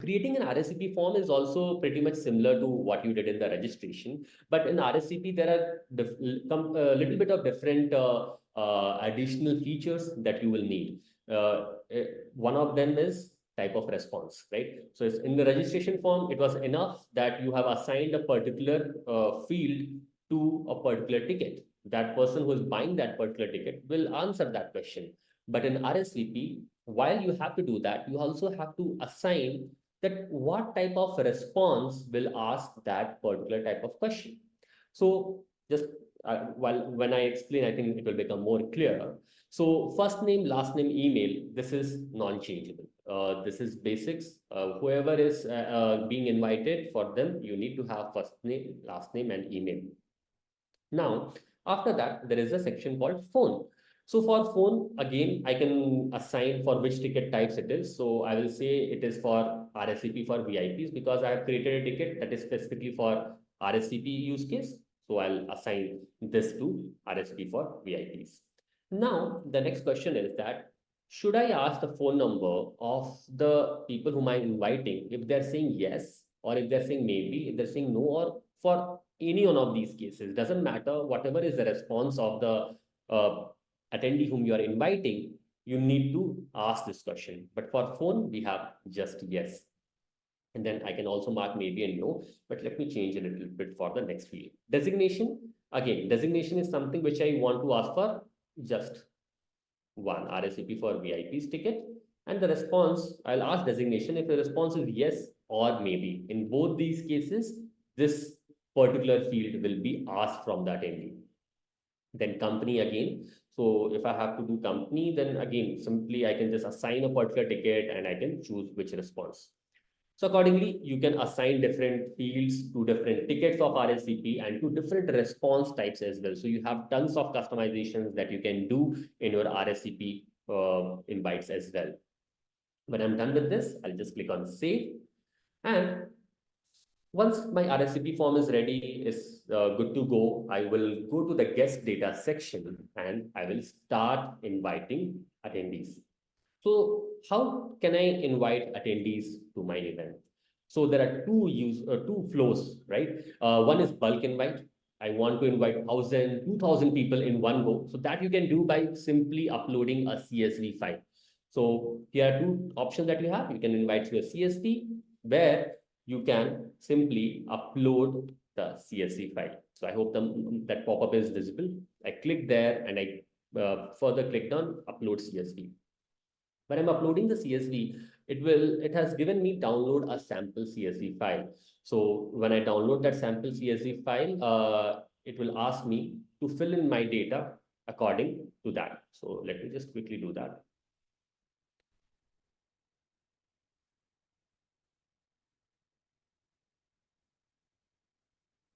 Creating an RSVP form is also pretty much similar to what you did in the registration, but in RSVP there are a little bit of different additional features that you will need. One of them is type of response, right? So it's in the registration form, it was enough that you have assigned a particular field to a particular ticket. That person who is buying that particular ticket will answer that question. But in RSVP, while you have to do that, you also have to assign that what type of response will ask that particular type of question. So just when I explain, I think it will become more clear. So first name, last name, email, this is non-changeable. This is basics. Whoever is being invited, for them, you need to have first name, last name, and email. Now, after that, there is a section called phone. So for phone, again, I can assign for which ticket types it is. So I will say it is for RSVP for VIPs because I have created a ticket that is specifically for RSVP use case. So I'll assign this to RSVP for VIPs. Now, the next question is that should I ask the phone number of the people whom I'm inviting if they're saying yes, or if they're saying maybe, if they're saying no, or for any one of these cases, doesn't matter, whatever is the response of the attendee whom you are inviting, you need to ask this question. But for phone, we have just yes. And then I can also mark maybe and no, but let me change a little bit for the next field. Designation, again, designation is something which I want to ask for just one RSVP for VIP's ticket. And the response, I'll ask designation if the response is yes or maybe. In both these cases, this particular field will be asked from the attendee. Then company again. So if I have to do company, then again, simply I can just assign a particular ticket and I can choose which response. So accordingly, you can assign different fields to different tickets of RSVP and to different response types as well. So you have tons of customizations that you can do in your RSVP invites as well. When I'm done with this, I'll just click on save. And once my RSVP form is ready, is good to go, I will go to the guest data section and I will start inviting attendees. So how can I invite attendees to my event? So there are two flows, right? One is bulk invite. I want to invite 1,000, 2,000 people in one go. So that you can do by simply uploading a CSV file. So here are two options that you have. You can invite to a CSV where you can simply upload the CSV file. So I hope that pop-up is visible. I click there and I further clicked on upload CSV. When I'm uploading the CSV, it has given me download a sample CSV file. So when I download that sample CSV file, it will ask me to fill in my data according to that. So let me just quickly do that.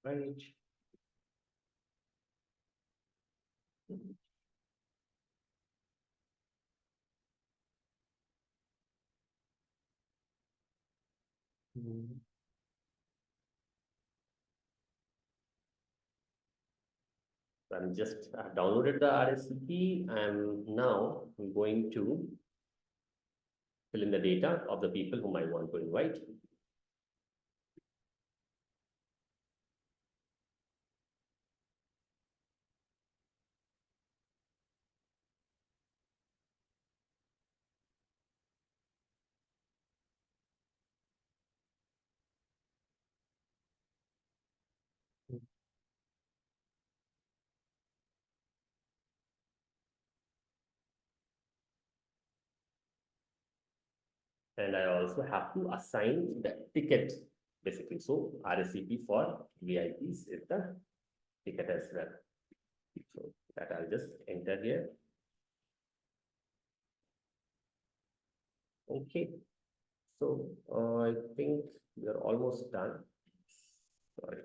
Right. I'm just downloaded the RSVP and now I'm going to fill in the data of the people whom I want to invite. And I also have to assign the ticket basically. So RSVP for VIPs is the ticket as well. So that I'll just enter here. Okay. So I think we are almost done. Sorry.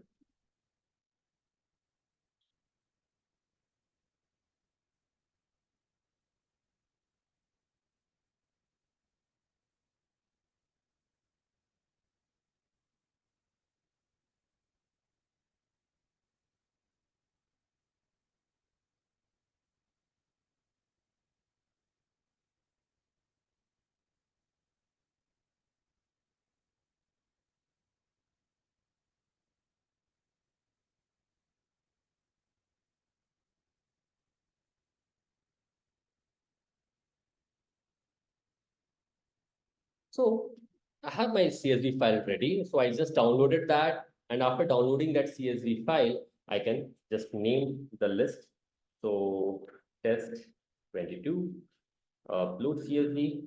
So I have my CSV file ready. So I just downloaded that. And after downloading that CSV file, I can just name the list. So test 22, upload CSV.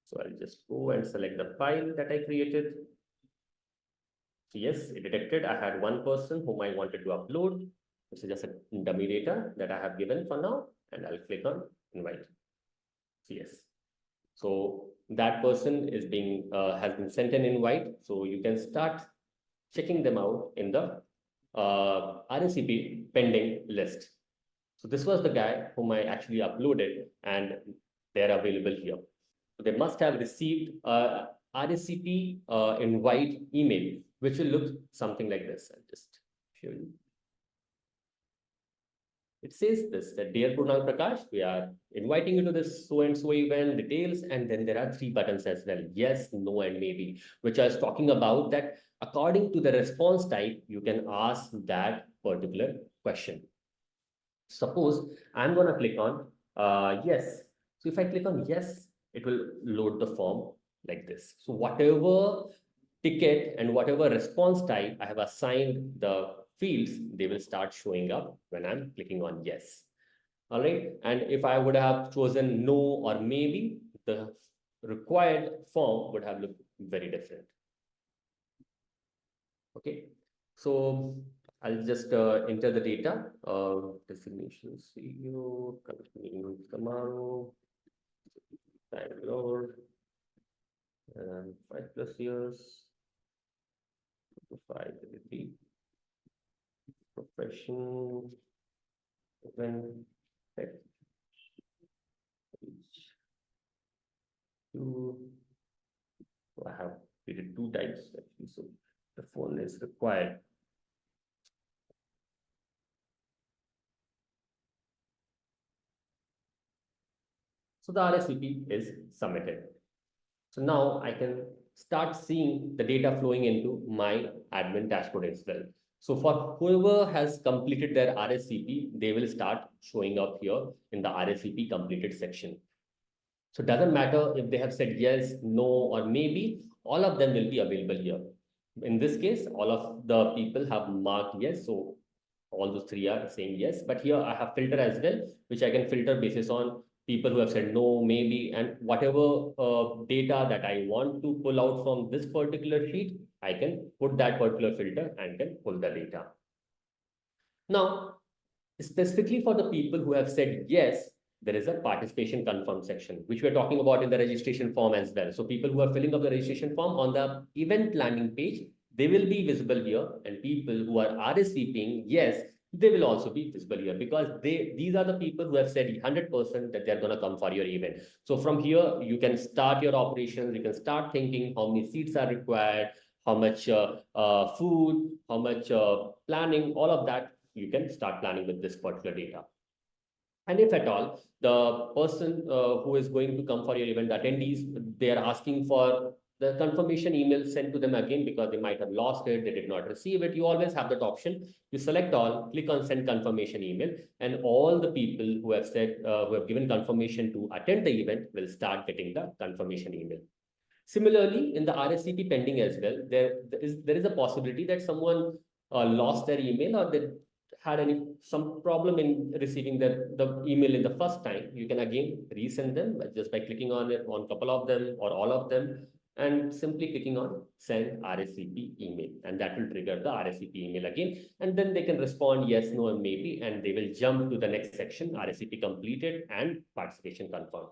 So I'll just go and select the file that I created. Yes, it detected I had one person whom I wanted to upload. This is just a dummy data that I have given for now, and I'll click on invite. Yes. So that person is being has been sent an invite. So you can start checking them out in the RSVP pending list. So this was the guy whom I actually uploaded, and they're available here. So they must have received a RSVP invite email, which will look something like this. I'll just show you. It says this, that dear Purnal Prakash, we are inviting you to this so-and-so event details. And then there are 3 buttons as well. Yes, no, and maybe, which I was talking about that according to the response type, you can ask that particular question. Suppose I'm going to click on yes. So if I click on yes, it will load the form like this. So whatever ticket and whatever response type I have assigned the fields, they will start showing up when I'm clicking on yes. All right. And if I would have chosen no or maybe, the required form would have looked very different. Okay. So I'll just enter the data. Designation CEO, company Samaaro, Bangalore, and 5+ years, 5 degree, profession, event, tech, two. So I have created 2 types actually. So the phone is required. So the RSVP is submitted. So now I can start seeing the data flowing into my admin dashboard as well. So for whoever has completed their RSVP, they will start showing up here in the RSVP completed section. So it doesn't matter if they have said yes, no, or maybe, all of them will be available here. In this case, all of the people have marked yes. So all those 3 are saying yes. But here I have filter as well, which I can filter basis on people who have said no, maybe, and whatever data that I want to pull out from this particular sheet, I can put that particular filter and can pull the data. Now, specifically for the people who have said yes, there is a participation confirm section, which we're talking about in the registration form as well. So people who are filling up the registration form on the event landing page, they will be visible here, and people who are RSVPing yes, they will also be visible here, because these are the people who have said 100% that they're going to come for your event. So from here, you can start your operations. You can start thinking how many seats are required, how much food, how much planning, all of that. You can start planning with this particular data. And if at all, the person who is going to come for your event, attendees, they are asking for the confirmation email sent to them again because they might have lost it, they did not receive it. You always have that option. You select all, click on send confirmation email, and all the people who have said, who have given confirmation to attend the event will start getting the confirmation email. Similarly, in the RSVP pending as well, there is a possibility that someone lost their email, or they had some problem in receiving the email in the first time. You can again resend them just by clicking on it on a couple of them or all of them, and simply clicking on send RSVP email, and that will trigger the RSVP email again, and then they can respond yes, no, and maybe, and they will jump to the next section, RSVP completed and participation confirmed.